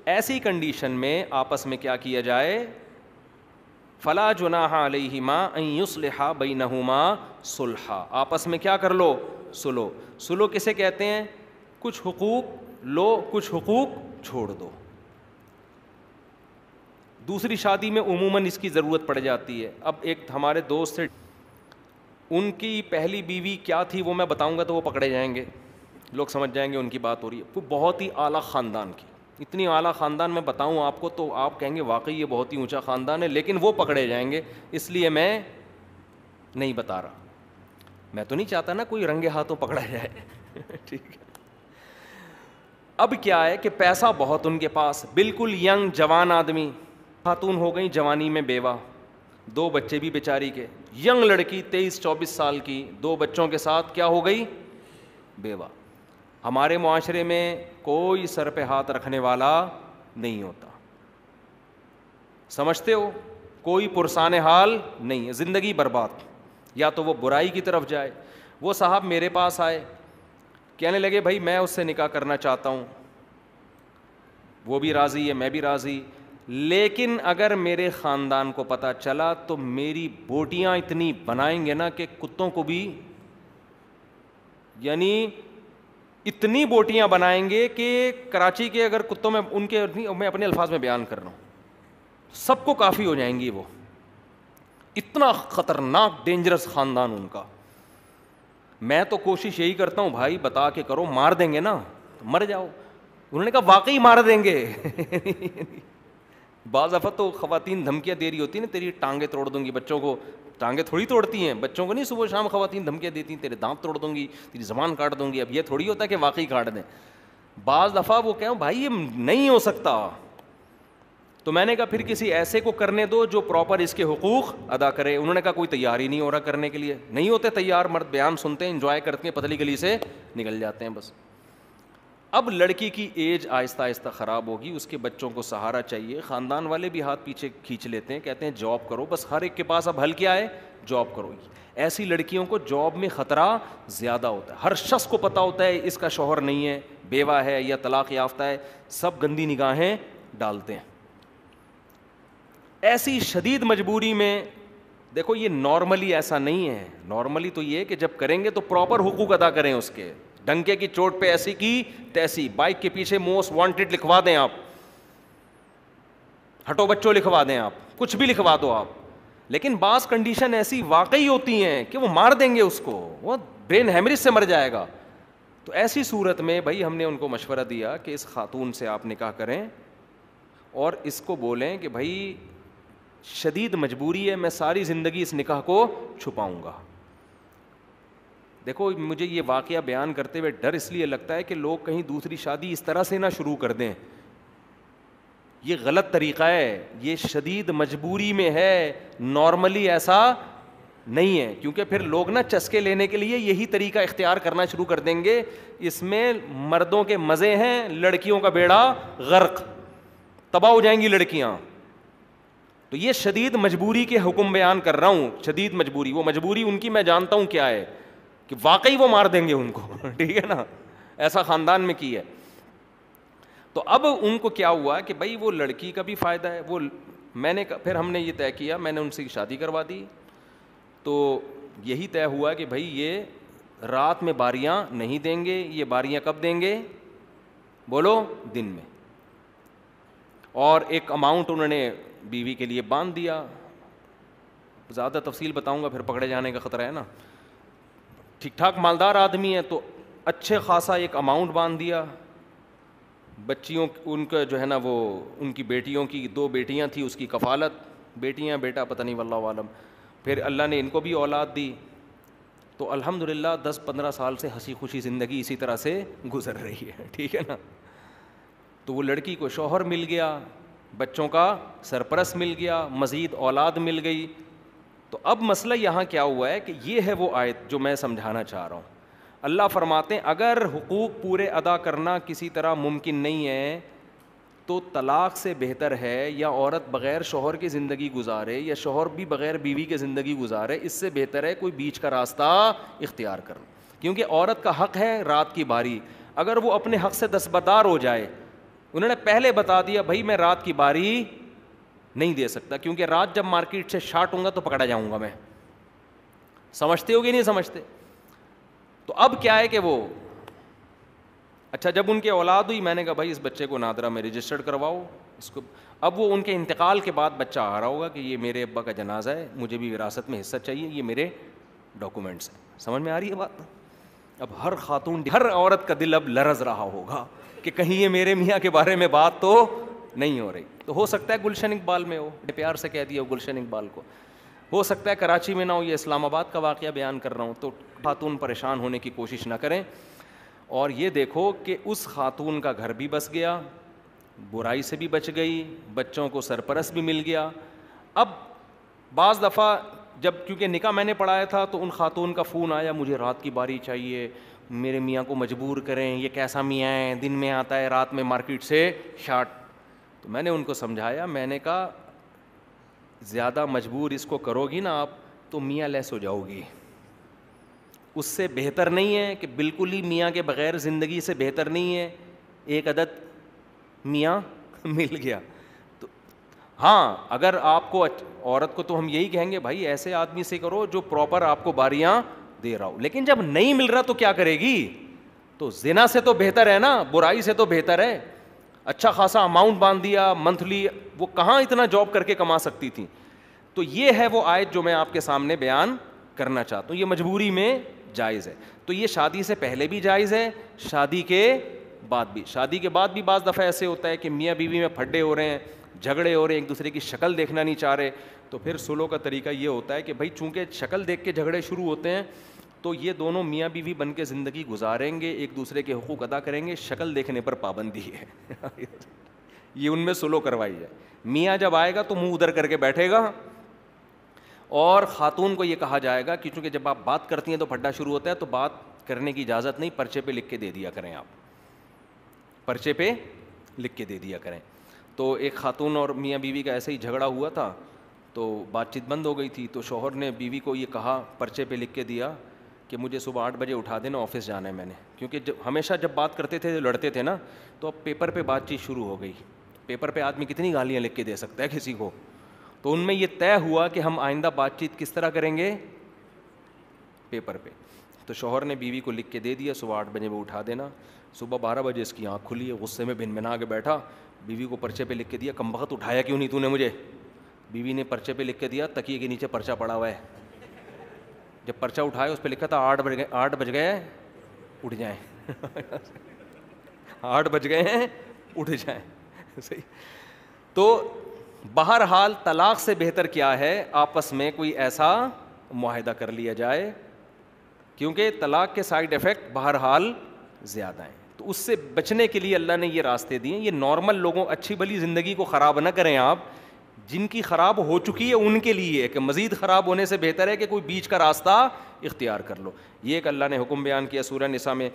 ایسی کنڈیشن میں آپس میں کیا کیا جائے؟ فلا جناح علیہما ان یصلحا بینہما صلحا، آپس میں کیا کر لو؟ سلو. سلو کسے کہتے ہیں؟ کچھ حقوق لو، کچھ حقوق چھوڑ دو. دوسری شادی میں عموماً اس کی ضرورت پڑ جاتی ہے. اب ایک ہمارے دوست تھے، ان کی پہلی بیوی کیا تھی وہ میں بتاؤں گا تو وہ پکڑے جائیں گے، لوگ سمجھ جائیں گے ان کی بات ہو رہی ہے. وہ بہت ہی اعلیٰ خاندان کی، اتنی اعلیٰ خاندان میں بتاؤں آپ کو تو آپ کہیں گے واقعی یہ بہت ہی اونچا خاندان ہے، لیکن وہ پکڑے جائیں گے اس لیے میں نہیں بتا رہا. میں تو نہیں چاہتا نا کوئی رنگے ہاتھوں پکڑا جائے. ٹھیک ہے. اب کیا ہے کہ پیسہ بہت ان کے پاس، بالکل ینگ جوان آدمی، خاتون ہو گئی جوانی میں بیوہ، 2 بچے بھی بیچاری کے. ینگ لڑکی 23-24 سال کی 2 بچوں کے ساتھ کیا ہو گئی؟ بیوہ. ہمارے معاشرے میں کوئی سر پہ ہاتھ رکھنے والا نہیں ہوتا، سمجھتے ہو؟ کوئی پرسان حال نہیں ہے، زندگی برباد. یا تو وہ برائی کی طرف جائے. وہ صاحب میرے پاس آئے، کہنے لگے بھائی میں اس سے نکاح کرنا چاہتا ہوں، وہ بھی راضی ہے میں بھی راضی، لیکن اگر میرے خاندان کو پتہ چلا تو میری بوٹیاں اتنی بنائیں گے نا کہ کتوں کو بھی، یعنی اتنی بوٹیاں بنائیں گے کہ کراچی کے اگر کتوں میں ان کے، میں اپنے الفاظ میں بیان کر رہا ہوں، سب کو کافی ہو جائیں گی. وہ اتنا خطرناک ڈینجرس خاندان ان کا. میں تو کوشش یہی کرتا ہوں بھائی بتا کے کرو، مار دیں گے نا مر جاؤ. انہوں نے کہا واقعی مار دیں گے. بعض دفعہ تو خواتین دھمکیاں دے رہی ہوتی ہیں نا، تیری ٹانگیں توڑ دوں گی. بچوں کو ٹانگیں تھوڑی توڑتی ہیں، بچوں کو نہیں صبح شام خواتین دھمکیاں دیتی ہیں تیرے دانت توڑ دوں گی، تیری زبان کاٹ دوں گی. اب یہ تھوڑی ہوتا ہے کہ واقعی کاٹ دیں. بعض دفعہ وہ کہوں بھائی یہ نہیں ہو سکتا. تو میں نے کہا پھر کسی ایسے کو کرنے دو جو پراپر اس کے حقوق ادا کرے. انہوں نے کہا کوئی تیار ہی نہیں ہو رہا کرنے کے لیے. نہیں ہوتے تیار مرد، بیان سنتے ہیں انجوائے کرتے ہیں، پتلی گلی سے نکل جاتے ہیں بس. اب لڑکی کی ایج آہستہ آہستہ خراب ہوگی، اس کے بچوں کو سہارا چاہیے. خاندان والے بھی ہاتھ پیچھے کھینچ لیتے ہیں، کہتے ہیں جاب کرو. بس ہر ایک کے پاس اب حل کیا ہے؟ جاب کرو. ایسی لڑکیوں کو جاب میں خطرہ زیادہ ہوتا ہے. ہر شخص کو پتہ ہوتا ہے اس کا شوہر نہیں ہے، بیوہ ہے یا طلاق یافتہ ہے، سب گندی نگاہیں ڈالتے ہیں. ایسی شدید مجبوری میں دیکھو یہ نارملی ایسا نہیں ہے. نارملی تو یہ ہے کہ جب کریں گے تو پراپر حقوق ادا کریں اس کے. ڈنکے کی چوٹ پہ ایسی کی تیسی، بائک کے پیچھے موسٹ وانٹیڈ لکھوا دیں آپ، ہٹو بچوں لکھوا دیں آپ، کچھ بھی لکھوا دو آپ. لیکن بعض کنڈیشن ایسی واقعی ہوتی ہیں کہ وہ مار دیں گے اس کو، وہ برین ہیمریج سے مر جائے گا. تو ایسی صورت میں بھائی ہم نے ان کو مشورہ دیا کہ اس خاتون سے آپ نکاح کریں اور اس کو بولیں کہ بھائی شدید مجبوری ہے، میں ساری زندگی اس نکاح کو چھپاؤں گا. دیکھو مجھے یہ واقعہ بیان کرتے ہوئے ڈر اس لیے لگتا ہے کہ لوگ کہیں دوسری شادی اس طرح سے نہ شروع کر دیں. یہ غلط طریقہ ہے، یہ شدید مجبوری میں ہے، نارملی ایسا نہیں ہے. کیونکہ پھر لوگ نا چسکے لینے کے لیے یہی طریقہ اختیار کرنا شروع کر دیں گے. اس میں مردوں کے مزے ہیں، لڑکیوں کا بیڑا غرق، تباہ ہو جائیں گی لڑکیاں. تو یہ شدید مجبوری کے حکم بیان کر رہا ہوں. شدید مجبوری، وہ مجبوری ان کی میں جانتا ہوں کیا ہے، کہ واقعی وہ مار دیں گے ان کو. ٹھیک ہے نا، ایسا خاندان میں کی ہے. تو اب ان کو کیا ہوا کہ بھائی وہ لڑکی کا بھی فائدہ ہے. وہ میں نے پھر ہم نے یہ طے کیا، میں نے ان سے شادی کروا دی. تو یہی طے ہوا کہ بھائی یہ رات میں باریاں نہیں دیں گے. یہ باریاں کب دیں گے بولو؟ دن میں. اور ایک اماؤنٹ انہوں نے بیوی کے لیے باندھ دیا. زیادہ تفصیل بتاؤں گا پھر پکڑے جانے کا خطرہ ہے نا. ٹھیک ٹھاک مالدار آدمی ہے تو اچھے خاصا ایک اماؤنٹ باندھ دیا. بچیوں ان کا جو ہے نا وہ ان کی بیٹیوں کی 2 بیٹیاں تھیں، اس کی کفالت، بیٹیاں بیٹا پتہ نہیں واللہ عالم. پھر اللہ نے ان کو بھی اولاد دی. تو الحمدللہ 10-15 سال سے ہنسی خوشی زندگی اسی طرح سے گزر رہی ہے. ٹھیک ہے نا. تو وہ لڑکی کو شوہر مل گیا، بچوں کا سرپرست مل گیا، مزید اولاد مل گئی. تو اب مسئلہ یہاں کیا ہوا ہے کہ یہ ہے وہ آیت جو میں سمجھانا چاہ رہا ہوں. اللہ فرماتے ہیں اگر حقوق پورے ادا کرنا کسی طرح ممکن نہیں ہے تو طلاق سے بہتر ہے، یا عورت بغیر شوہر کی زندگی گزارے یا شوہر بھی بغیر بیوی کی زندگی گزارے، اس سے بہتر ہے کوئی بیچ کا راستہ اختیار کرنا. کیونکہ عورت کا حق ہے رات کی باری، اگر وہ اپنے حق سے دستبردار ہو جائے انہوں نے پہلے بتا دیا بھائی میں رات کی باری نہیں دے سکتا, کیونکہ رات جب مارکیٹ سے شارٹ ہوں گا تو پکڑا جاؤں گا میں. سمجھتے ہو کہ نہیں سمجھتے؟ تو اب کیا ہے کہ وہ اچھا جب ان کے اولاد ہوئی, میں نے کہا بھائی اس بچے کو نادرا میں رجسٹرڈ کرواؤ اس کو. اب وہ ان کے انتقال کے بعد بچہ آ رہا ہوگا کہ یہ میرے ابا کا جنازہ ہے, مجھے بھی وراثت میں حصہ چاہیے, یہ میرے ڈاکومنٹس ہیں. سمجھ میں آ رہی ہے بات؟ اب ہر خاتون ہر عورت کا دل اب لرز رہا ہوگا کہ کہیں یہ میرے میاں کے بارے میں بات تو نہیں ہو رہی. تو ہو سکتا ہے گلشن اقبال میں ہو, پیار سے کہہ دیا ہو گلشن اقبال کو, ہو سکتا ہے کراچی میں نہ ہو, یہ اسلام آباد کا واقعہ بیان کر رہا ہوں. تو خاتون پریشان ہونے کی کوشش نہ کریں. اور یہ دیکھو کہ اس خاتون کا گھر بھی بس گیا, برائی سے بھی بچ گئی, بچوں کو سرپرست بھی مل گیا. اب بعض دفعہ جب کیونکہ نکاح میں نے پڑھایا تھا تو ان خاتون کا فون آیا مجھے رات کی باری چاہیے, میرے میاں کو مجبور کریں, یہ کیسا میاں ہے, دن میں آتا ہے رات میں مارکیٹ سے شارٹ. تو میں نے ان کو سمجھایا, میں نے کہا زیادہ مجبور اس کو کرو گی نا آپ تو میاں لیس ہو جاؤ گی. اس سے بہتر نہیں ہے کہ بالکل ہی میاں کے بغیر زندگی سے بہتر نہیں ہے ایک عدد میاں مل گیا. تو ہاں اگر آپ کو عورت کو تو ہم یہی کہیں گے بھائی ایسے آدمی سے کرو جو پراپر آپ کو باریاں دے رہا ہو, لیکن جب نہیں مل رہا تو کیا کرے گی؟ تو زنا سے تو بہتر ہے نا, برائی سے تو بہتر ہے. اچھا خاصا اماؤنٹ باندھ دیا منتھلی, وہ کہاں اتنا جاب کر کے کما سکتی تھی. تو یہ ہے وہ آیت جو میں آپ کے سامنے بیان کرنا چاہتا ہوں, یہ مجبوری میں جائز ہے. تو یہ شادی سے پہلے بھی جائز ہے, شادی کے بعد بھی. شادی کے بعد بھی بعض دفعہ ایسے ہوتا ہے کہ میاں بیوی میں پھڈے ہو رہے ہیں, جھگڑے ہو رہے ہیں, ایک دوسرے کی شکل دیکھنا نہیں چاہ رہے, تو پھر سلو کا طریقہ یہ ہوتا ہے کہ بھائی چونکہ شکل دیکھ کے جھگڑے شروع ہوتے ہیں تو یہ دونوں میاں بیوی بن کے زندگی گزاریں گے, ایک دوسرے کے حقوق ادا کریں گے, شکل دیکھنے پر پابندی ہے. یہ ان میں سلو کروائی ہے. میاں جب آئے گا تو منہ ادھر کر کے بیٹھے گا, اور خاتون کو یہ کہا جائے گا کہ چونکہ جب آپ بات کرتی ہیں تو پھڈا شروع ہوتا ہے, تو بات کرنے کی اجازت نہیں, پرچے پہ لکھ کے دے دیا کریں, آپ پرچے پہ لکھ کے دے دیا کریں. تو ایک خاتون اور میاں بیوی کا ایسے ہی جھگڑا ہوا تھا, تو بات چیت بند ہو گئی تھی. تو شوہر نے بیوی کو یہ کہا, پرچے پہ لکھ کے دیا کہ مجھے صبح 8 بجے اٹھا دینا, آفس جانا ہے میں نے. کیونکہ جب ہمیشہ جب بات کرتے تھے لڑتے تھے نا, تو اب پیپر پہ بات چیت شروع ہو گئی. پیپر پہ آدمی کتنی گالیاں لکھ کے دے سکتا ہے کسی کو. تو ان میں یہ طے ہوا کہ ہم آئندہ بات چیت کس طرح کریں گے, پیپر پہ. تو شوہر نے بیوی کو لکھ کے دے دیا صبح 8 بجے وہ اٹھا دینا. صبح 12 بجے اس کی آنکھ کھلی ہے, غصے میں بھن بھنا کے بیٹھا, بیوی کو پرچے پہ لکھ کے دیا, کمبخت اٹھایا کیوں نہیں تو نے مجھے. بیوی نے پرچے پہ لکھ کے دیا, تکیے کے نیچے پرچہ پڑا ہوا ہے. جب پرچہ اٹھایا اس پہ لکھا تھا 8 بج گئے اٹھ جائیں. 8 بج گئے ہیں اٹھ جائیں. صحیح. تو بہرحال طلاق سے بہتر کیا ہے, آپس میں کوئی ایسا معاہدہ کر لیا جائے, کیونکہ طلاق کے سائیڈ ایفیکٹ بہرحال زیادہ ہیں. تو اس سے بچنے کے لیے اللہ نے یہ راستے دیے. یہ نارمل لوگوں, اچھی بھلی زندگی کو خراب نہ کریں آپ, جن کی خراب ہو چکی ہے ان کے لیے ہے کہ مزید خراب ہونے سے بہتر ہے کہ کوئی بیچ کا راستہ اختیار کر لو. یہ ایک اللہ نے حکم بیان کیا سورہ نساء میں.